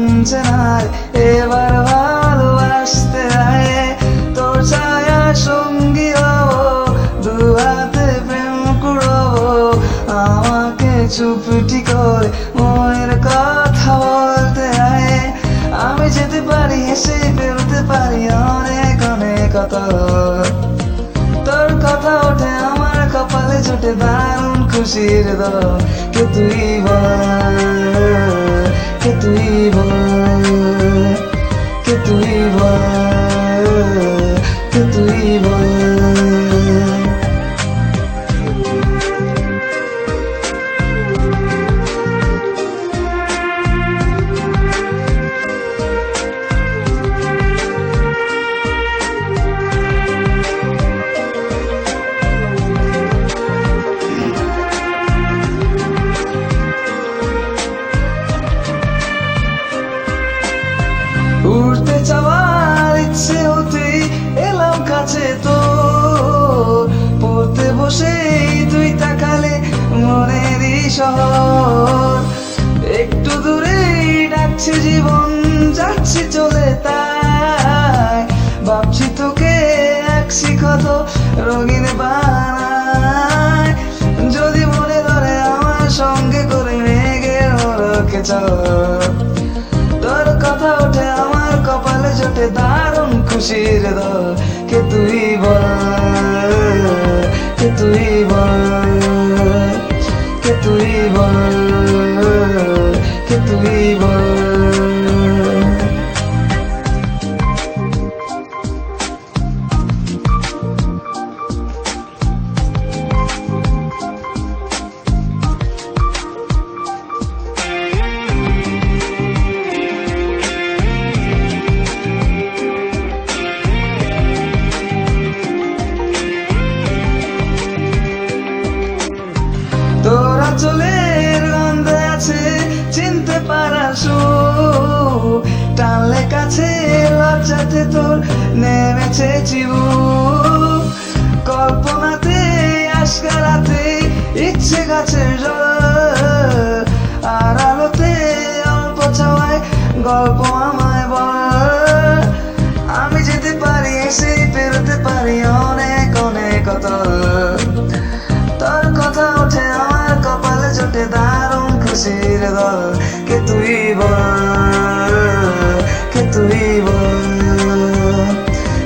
মানছে না এবার ভালোবাসতে আয় তোর ছায়া সঙ্গী হবো দু হাতে প্রেম কুড়বো আমাকে চুপটি করে মনের কথা বলতে আয় আমি যেতে পারি হেসে বেরোতে পারি অনেক অনেক কথা তোর কথা ওঠে আমার কপালে জোটে দারুণ খুশির দল কে তুই বল কে তুই বল কে তুই বল কে তুই বল উড়তে চাওয়ার ইচ্ছে হতেই এলাম কাছে তো পড়তে বসে তুই তাকালে মনেরই শহর একটু দূরেই ডাকছে জীবন যাচ্ছি চলে তাই ভাবছি তোকে এক শিখত রঙিন বানায় যদি মনে ধরে আমার সঙ্গে করে মেঘের মোড়কে চল তোর কথা ওঠে আমার কপালে জোটে দারুণ খুশির দল কে তুই বল কে তুই বল কে তুই বল কে তুই বল তোরা চলের গন্ধে আছে চিনতে পারার সুর টানলে কাছে লজ্জাতে তোর নেমেছে চিবু কল্পনাতে আজকারাতে ইচ্ছে গাছের জল আর আলোতে অল্প ছাওয়ায় গল্প আমায় বল আমি যেতে পারি এসে পেরোতে পারি অনেক অনেক কথা তোর কথা ওঠে আমার কপালে জোটে দারুণ খুশির দল কে তুই বল কে তুই বল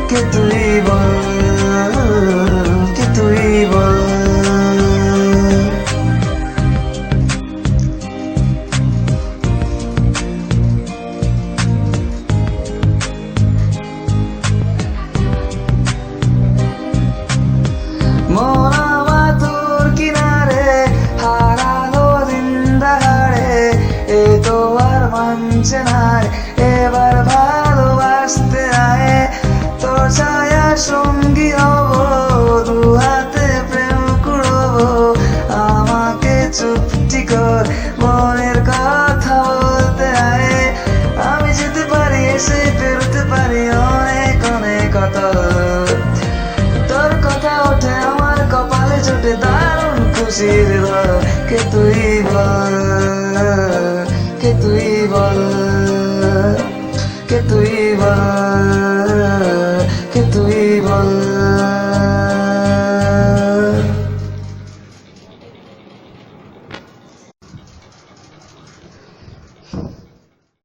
কে তুই বল কে তুই বল মানছে না এবার ভালোবাসতে আয় তোর ছায়া সঙ্গী হবো দু হাতে প্রেম কুড়বো আমাকে চুপটি কর মনের কথা বলতে আয় আমি যেতে পারি এসে পেরোতে পারি অনেক অনেক কথা তোর কথা ওঠে আমার কপালে জোটে দারুণ খুশির দল কে তুই বল কে তুই বল কে তুই বল